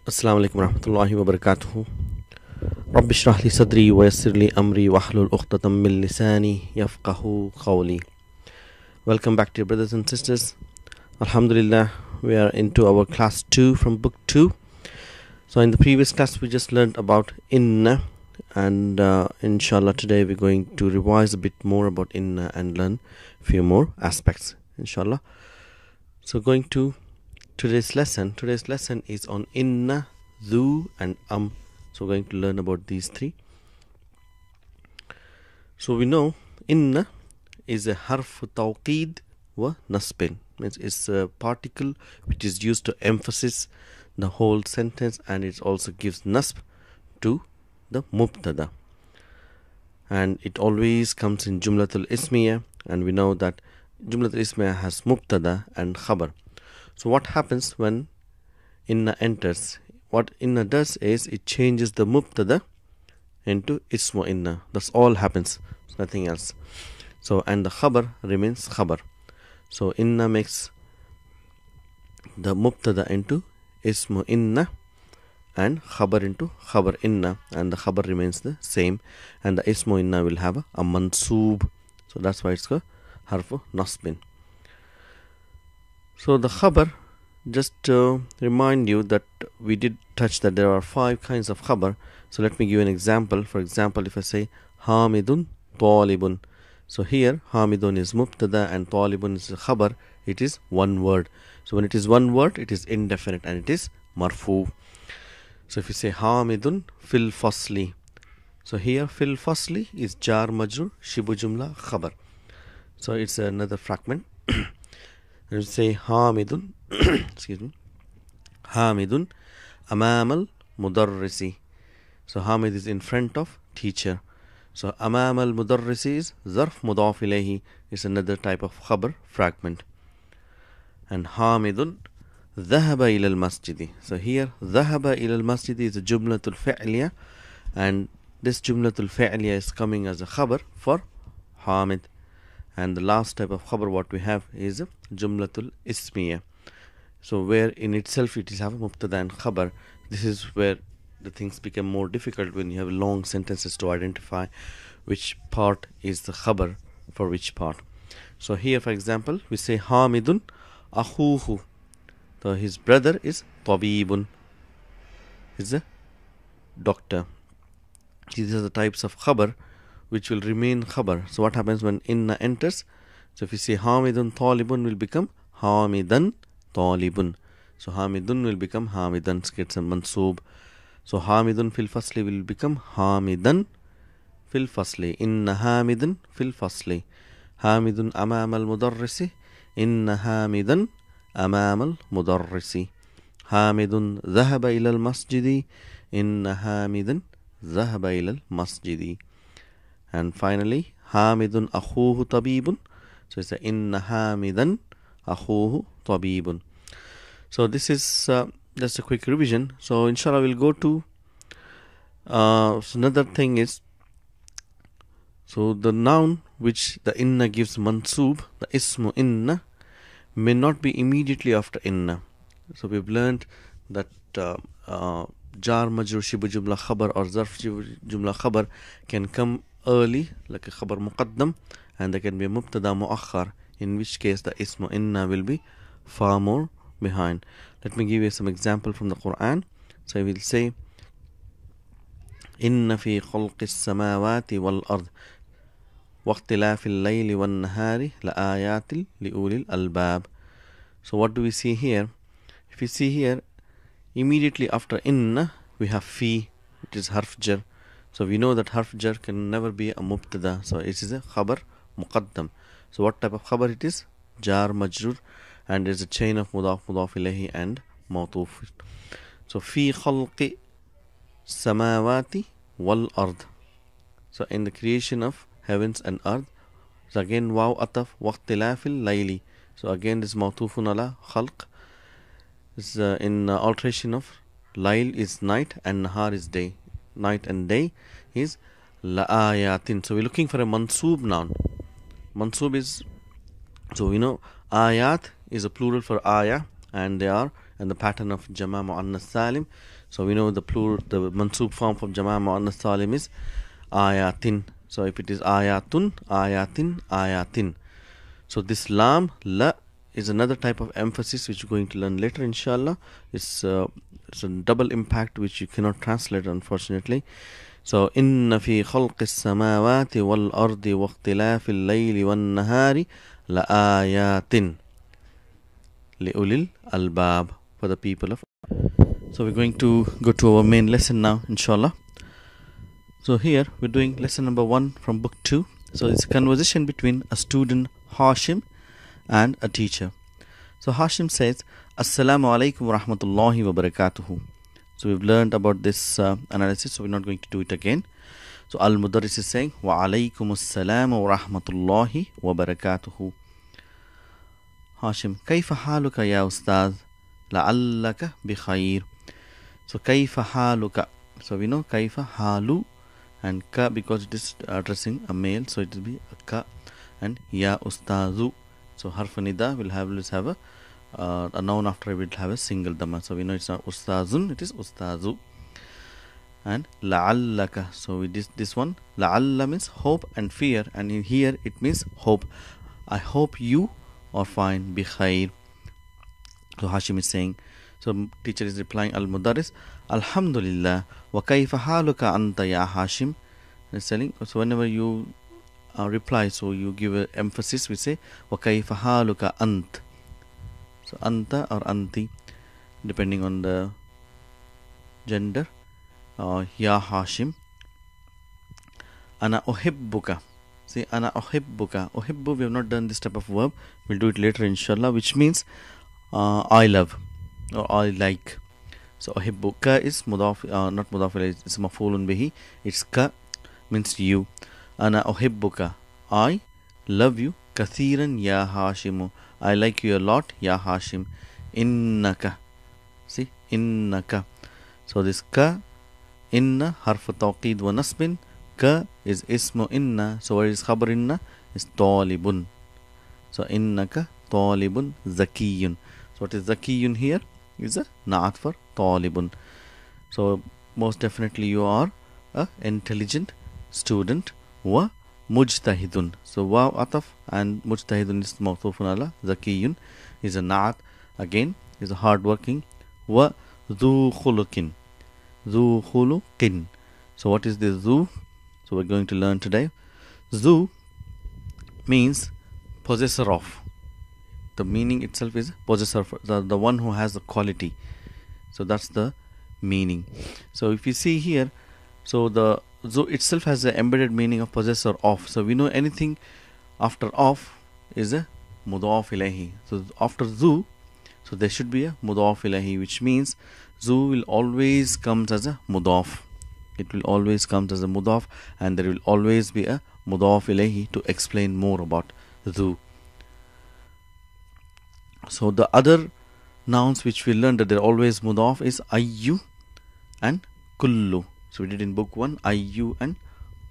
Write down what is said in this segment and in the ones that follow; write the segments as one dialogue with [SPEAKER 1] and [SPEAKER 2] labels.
[SPEAKER 1] Assalamu alaikum warahmatullahi wabarakatuh. Rabbi shrah li sadri wa yassir li amri wahlul uqdatam min lisani yafqahu qawli. Welcome back to your brothers and sisters. Alhamdulillah, we are into our class 2 from book 2. So in the previous class we just learned about inna, and inshallah today we're going to revise a bit more about inna and learn a few more aspects inshallah. So going to today's lesson is on inna, dhu and so we're going to learn about these three. So we know inna is a harf tawqid wa nasbin, means it's a particle which is used to emphasize the whole sentence, and it also gives nasb to the mubtada, and it always comes in jumlatul ismiya, and we know that jumlatul ismiya has mubtada and khabar. So what happens when inna enters? What inna does is it changes the mubtada into ismu inna. That's all happens, nothing else. So and the khabar remains khabar. So inna makes the mubtada into ismu inna and khabar into khabar inna, and the khabar remains the same, and the ismu inna will have a mansoob. So that's why it's called harfu nasbin. So the khabar, just to remind you that we did touch that there are 5 kinds of khabar. So let me give you an example. For example, if I say hamidun talibun, so here hamidun is mubtada and talibun is khabar. It is one word. So when it is one word, it is indefinite and it is marfu. So if you say hamidun fil fasli, so here fil fasli is jar majrur shibu jumla khabar. So it's another fragment. And say hamidun excuse me, hamidun amamal mudarrisi. So hamid is in front of teacher. So amamal mudarrisi is zarf mudaf ilayhi, is another type of khabar fragment. And hamidun dhahaba ila al-masjidi. So here dhahaba ila al-masjidi is a jumlatul fi'liya, and this jumlatul fi'liya is coming as a khabar for hamid. And the last type of khabar what we have is jumlatul ismiya. So where in itself it is have mubtada and khabar. This is where the things become more difficult when you have long sentences to identify which part is the khabar for which part. So here for example we say hamidun akhuhu. So his brother is tabibun, is a doctor. These are the types of khabar which will remain khabar. So what happens when inna enters? So if you say hamidun talibun will become hamidan talibun. So hamidun will become hamidan, gets a mansoob. So hamidun fil fasli will become hamidan fil fasli. Inna hamidan fil fasli. Hamidun amam al mudarrisi. Inna hamidan amam al mudarrisi. Hamidun dhahaba ila al masjidi. Inna hamidan dhahaba ila al masjidi. And finally, hamidun akhuhu tabibun. So it's inna hamidan akhuhu tabibun. So this is just a quick revision. So inshallah we'll go to so another thing is, so the noun which the inna gives mansoob, the ismu inna, may not be immediately after inna. So we've learned that jar majrur shibu jumla khabar or zarf jumla khabar can come early, like a khabar muqaddam, and there can be a mubtada muakhar, in which case the ismu inna will be far more behind. Let me give you some example from the Quran. So I will say inna fi khalqis samawati wal ard waqtilafil layli wan nahari la ayatil li ulil albab. So what do we see here? If you see here, immediately after inna we have fi, which is harf jar. So we know that harf jar can never be a mubtada, so it is a khabar muqaddam. So what type of khabar it is? Jar majrur, and there is a chain of mudaf ilayhi and mawtuf. So fi khalqi samawati wal ard. So in the creation of heavens and earth. So again waw ataf waqtilafil layli. So again this mawtufun ala khalq is in alteration of layl is night and nahar is day. Night and day is la ayatin. So we're looking for a mansoob noun. Mansoob is, so we know ayat is a plural for ayah, and they are and the pattern of Jama' Muannas Salim. So we know the mansub form of Jama' Muannas Salim is ayatin. So if it is ayatun, ayatin, ayatin. So this lam, la, is another type of emphasis which we're going to learn later, inshallah. It's a double impact which you cannot translate, unfortunately. So inna fi khalqis samawati wal ardi wa ikhtilafil layli wan nahari la ayatin li ulil albab, for the people of. So we're going to go to our main lesson now, inshallah. So here we're doing lesson number 1 from book 2. So it's a conversation between a student Hashim and a teacher. So Hashim says, Assalamu alaikum wa rahmatullahi wa barakatuhu. So we've learned about this analysis, so we're not going to do it again. So Al-Mudarris is saying, Wa alaikum assalam wa rahmatullahi wa barakatuhu. Hashim, Kayfa haluka ya ustaz? La'allaka bi khair. So Kayfa haluka. So we know Kayfa halu and ka, because it is addressing a male, so it will be a ka, and ya ustazu. So harf nida will always have a noun after it will have a single dhamma. So we know it's not ustazun, it is ustazu. And la'allaka. So with this one, la'alla means hope and fear, and in here it means hope. I hope you are fine, bi khair. So Hashim is saying, so teacher is replying, Al-Mudarris, Alhamdulillah, wa kayfa haluka anta ya Hashim. He's telling, so whenever you reply, so you give an emphasis, we say, wa kayfa haluka ant. So anta or anti, depending on the gender. Ya Hashim. Ana uhibbuka. See, ana uhibbuka. Uhibbu, we have not done this type of verb. We'll do it later, inshallah, which means I love or I like. So uhibbuka is mudaf, not mudaf ilayhi, it's maf'ulun bihi. It's ka, means you. Ana uhibbuka, I love you. Kathiran ya Hashimu, I like you a lot, ya Hashim. Innaka, see, innaka. So this ka, inna, harf tawqid wa nasbin. Ka is ismu inna. So what is khabar inna? Is talibun. So innaka talibun zakiyun. So what is zakiyun here? Is a na'at for talibun. So most definitely you are a intelligent student. Wa mujtahidun. So wa ataf and mujtahidun is mawthufun ala. Zakiyun is a na'at. Again is a hardworking. Wa dhu khulukin. Dhu khulukin. So what is this dhu? So we're going to learn today. Dhu means possessor of. The meaning itself is possessor, the one who has the quality. So that's the meaning. So if you see here, so the zu itself has the embedded meaning of possessor of. So we know anything after of is a mudaf ilahi. So after zu, so there should be a mudaf ilahi, which means zu will always comes as a mudaf. It will always comes as a mudaf, and there will always be a mudaf ilahi to explain more about zu. So the other nouns which we learned that they're always mudaf is ayyu and kullu. So we did in book 1, ayyu and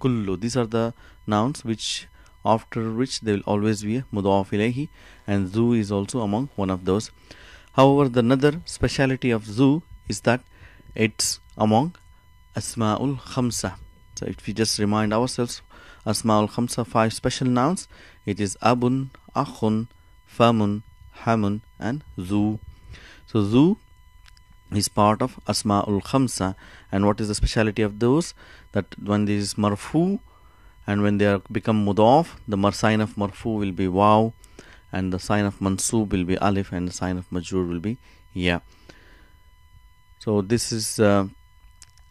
[SPEAKER 1] kullu. These are the nouns which after which there will always be a mudaf ilayhi, and zu is also among one of those. However, the another speciality of zu is that it's among asma'ul khamsa. So if we just remind ourselves, asma'ul khamsa, 5 special nouns, it is abun, akhun, famun, hamun and zu. So zu is part of asma'ul khamsa, and what is the speciality of those? That when there is marfu and when they are become mudaf, the sign of marfu will be waw, and the sign of mansub will be alif, and the sign of majrur will be ya. So this is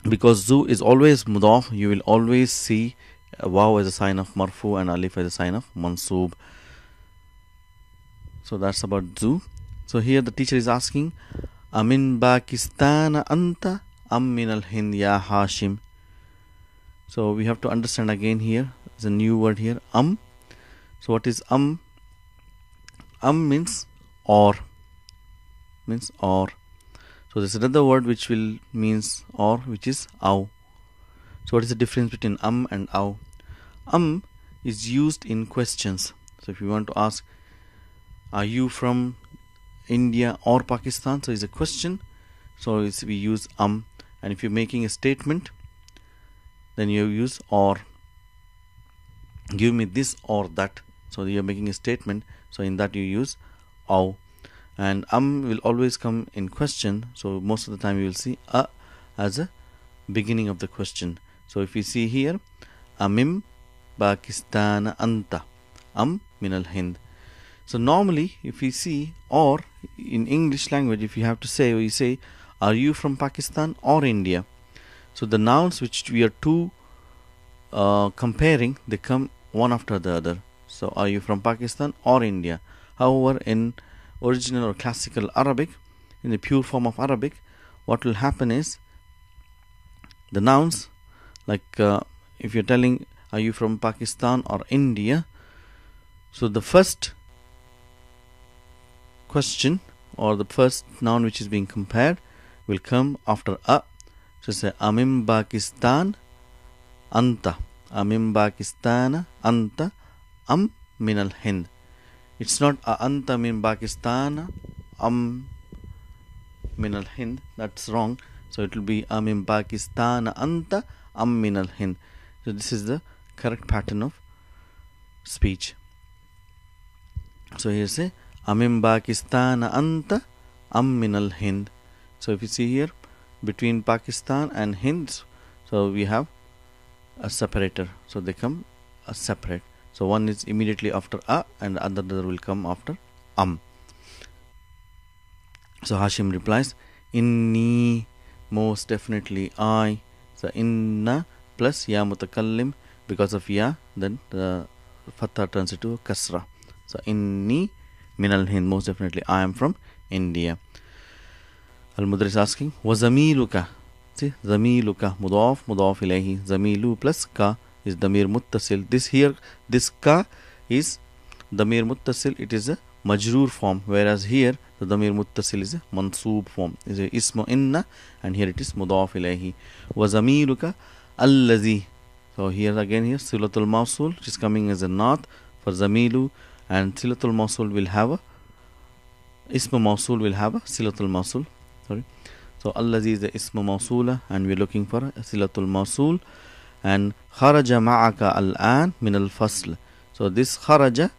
[SPEAKER 1] because zu is always mudaf, you will always see waw as a sign of marfu and alif as a sign of mansub. So that's about zu. So here the teacher is asking, Amin Pakistan anta am min al Hind ya Hashim. So we have to understand again here. There's a new word here, So what is Am means or. Means or. So there's another word which will means or, which is aw. So what is the difference between and aw? Is used in questions. So if you want to ask, are you from India or Pakistan. So it's a question. So we use and if you're making a statement, then you use or. Give me this or that. So you're making a statement. So in that you use aw. And will always come in question. So most of the time you will see as a beginning of the question. So if you see here, Amim Pakistan anta, min al Hind. So normally if you see or in English language, if you have to say, or you say, are you from Pakistan or India? So the nouns which we are comparing, they come one after the other. So are you from Pakistan or India? However, in original or classical Arabic, in the pure form of Arabic, what will happen is the nouns, like if you're telling, are you from Pakistan or India? So the first question or the first noun which is being compared will come after a. So say Amim Pakistan anta, Amim Pakistan anta, min al Hind. It's not anta min Pakistan, min al Hind. That's wrong. So it will be Amim Pakistan anta, min al Hind. So this is the correct pattern of speech. So here say Amim Pakistan anta, min al Hind. So if you see here, between Pakistan and Hind, so we have a separator. So they come a separate. So one is immediately after a and the other will come after So Hashim replies, Inni, most definitely I. So inna plus ya mutakallim, because of ya, then the fatha turns into kasra. So inni min al Hind, most definitely I am from India. Al-Mudarris asking, wa zamiluka. See, zamiluka, mudaf ilayhi. Zamilu plus ka is damir muttasil. This ka is damir muttasil. It is a majroor form, whereas here the damir muttasil is a mansoob form. Is a ismu inna, and here it is mudaf ilayhi. Wa zamiluka allazi. So here again, here silatul mawsul, which is coming as a naat for zamilu, and silatul mawsul will have a ismu mawsul will have a silatul mawsul. Sorry. So allazi is the ismu mawsula, and we're looking for a silatul mawsul. And kharaja ma'aka al-an min al-fasl. So this kharaja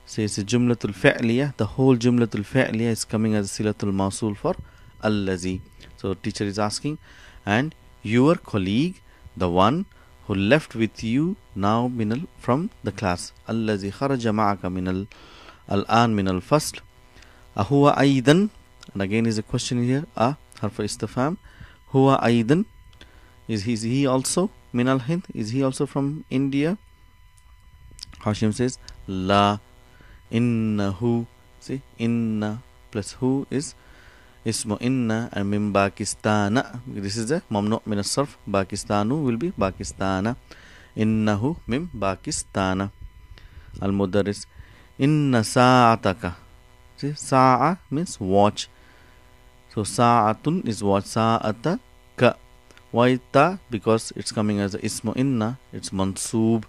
[SPEAKER 1] says jumlatul fi'liya. The whole jumlatul fi'liya is coming as silatul mawsul for allazi. So teacher is asking, and your colleague, the one who left with you now from the class, allazi kharaja ma'aka min al-an min al-fasl, ahuwa aidan. And again is a question here, harf istifham. Huwa aidan, is he also min al Hind? Is he also from India? Hashim says, la. Innahu. See, inna plus hu is ismu inna, and min Pakistana. This is a mamnu min as-sarf. Pakistanu will be Pakistana. Innahu min Pakistana. Al-Mudarris, inna sa'ataka. See, sa'a means watch. So sa'atun is watch. Sa'ata ka. Why ta? Because it's coming as a ismu inna. It's mansoob.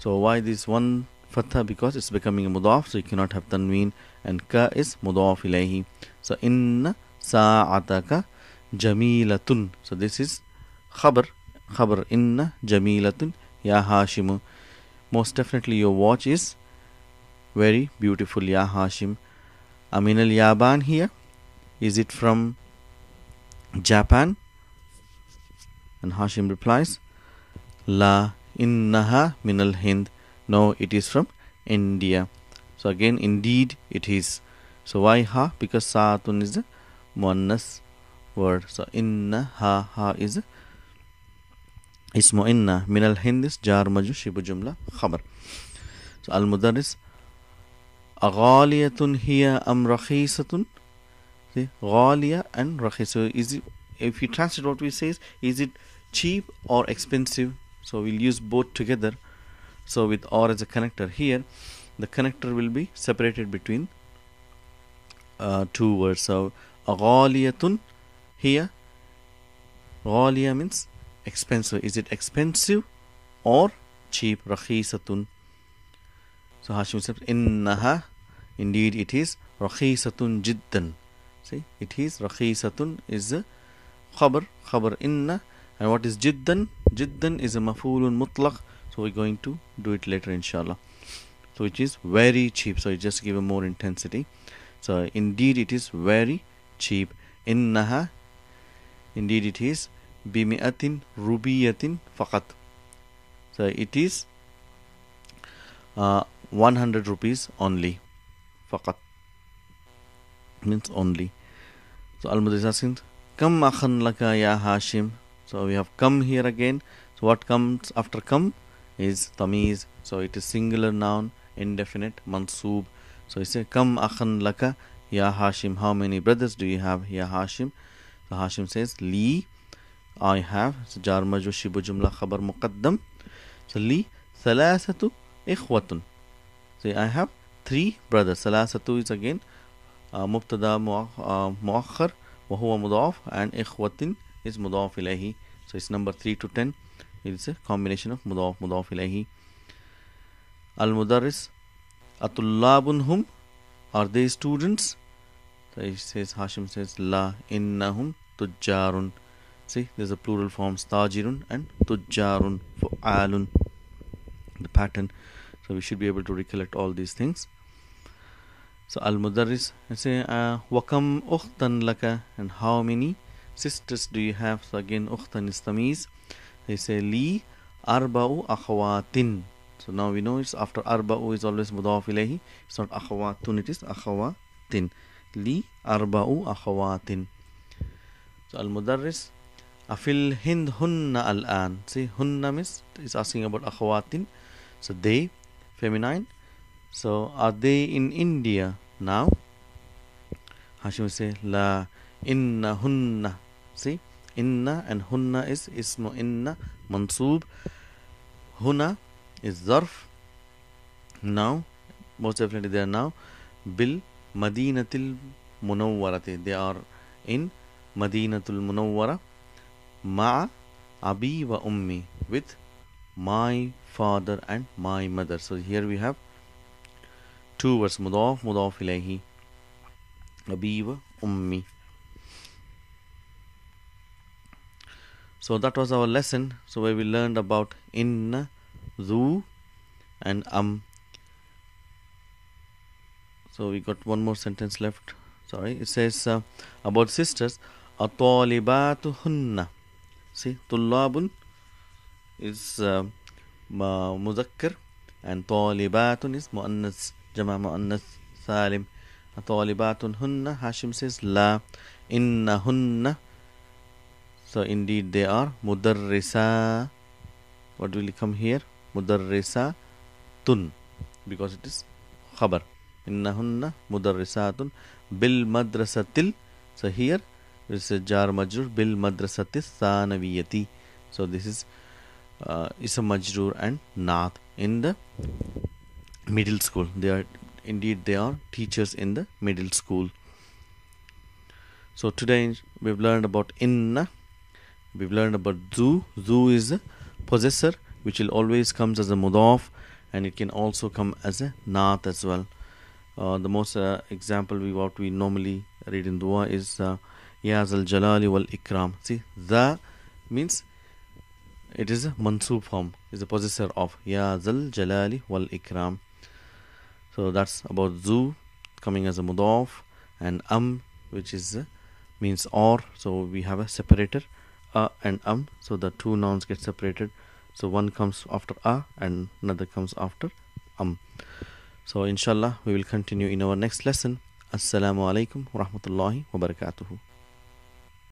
[SPEAKER 1] So why this one fatha? Because it's becoming a mudaf, so you cannot have tanween. And ka is mudaf ilayhi. So inna sa'ataka jamilatun. So this is khabar. Inna jamilatun ya Hashimu. Most definitely your watch is very beautiful, ya Hashim. Amin al Yaban here. Is it from Japan? And Hashim replies, la innaha min al Hind. No, it is from India. So again, indeed it is. So why ha? Because sa'atun is the muannas word. So inna ha is ismu inna. Min al Hind is jar majrur shibu jumla khabar. So Al-Mudarris, aghaliyatun hiya am rakhisatun. See, ghaliya and rakhis. So is it, if you translate what we say is it cheap or expensive? So we'll use both together. So with or as a connector here, the connector will be separated between two words. So aghaliyatun here, ghaliya means expensive. Is it expensive or cheap? Rakhisatun. So Hashim says, innaha, indeed it is rakhisatun jiddan. See, it is rakhisatun is a khabar inna. And what is jiddan? Jiddan is a maf'ulun mutlaq. So we're going to do it later inshallah. So it is very cheap. So it just give a more intensity. So indeed it is very cheap. Innaha, indeed it is bimi'atin rubiyatin faqat. So it is 100 rupees only. Faqat means only. So Al-Mudar is asking, Kam akhan laka ya Hashim. So we have come here again. So what comes after come is tamiz. So it is singular noun, indefinite, mansoob. So he says, Kam akhan laka ya Hashim. How many brothers do you have, ya Hashim? So Hashim says, Li, I have. So jar majrur shibu jumla khabar muqaddam. So li thalathatu ikhwatun. So I have 3 brothers. Thalathatu is again mubtada muakhar wa huwa mudaf, and ikhwatin is mudaf ilayhi. So it's number 3 to 10. It's a combination of mudaf ilayhi. Al-Mudarris, atullabun hum, are they students? So he says, Hashim says, La innahum tujjarun. See, there's a plural forms, tajirun and tujjarun, fu'alun, the pattern. So we should be able to recollect all these things. So Al-Mudarris, I say, Wakam ukhtan laka, and how many sisters do you have? So again, ukhtan is tamiz. They say, Li arba'u akhawatin. So now we know it's after arba'u is always mudaf ilayhi. It's not akhawatun, it is akhawatin. Li arba'u akhawatin. So Al-Mudarris, Afil hind hunna al-an. See, hunna means is asking about akhawatin. So they, feminine. So are they in India now? Hashim will say, La inna hunna. See, inna and hunna is ismu inna mansoob. Hunna is zarf. Now, most definitely they are now bil madinatil munawwarati. They are in Madinatul Munawwara ma abi wa ummi, with my father and my mother. So here we have 2 words, mudaf ilayhi, abi wa ummi. So that was our lesson. So where we learned about inna, zu and So we got one more sentence left. Sorry, it says about sisters, atalibatuhunna. See, tullabun is muzakkar and talibatun is muannas, jama muannas salim. Atalibatunhunna, Hashim says, La innahunna. So indeed they are mudarrisa. What will come here? Mudarrisatun, because it is khabar. Innahunna mudarrisatun bil madrasatil. So here it is a jar majrur bil madrasatis thanawiyati. So this is a majrur and naat in the middle school. They are teachers in the middle school. So today we've learned about inna. We've learned about zu. Zu is a possessor, which will always comes as a mudaf, and it can also come as a naat as well. The most example what we normally read in dua is Ya Zal Jalali wal Ikram. See, the means it is a mansoob form, is a possessor of Ya Zal Jalali wal Ikram. So that's about zu coming as a mudaf, and which is means or. So we have a separator and so the 2 nouns get separated. So one comes after and another comes after So inshallah we will continue in our next lesson. Assalamu alaikum wa rahmatullahi wa barakatuhu.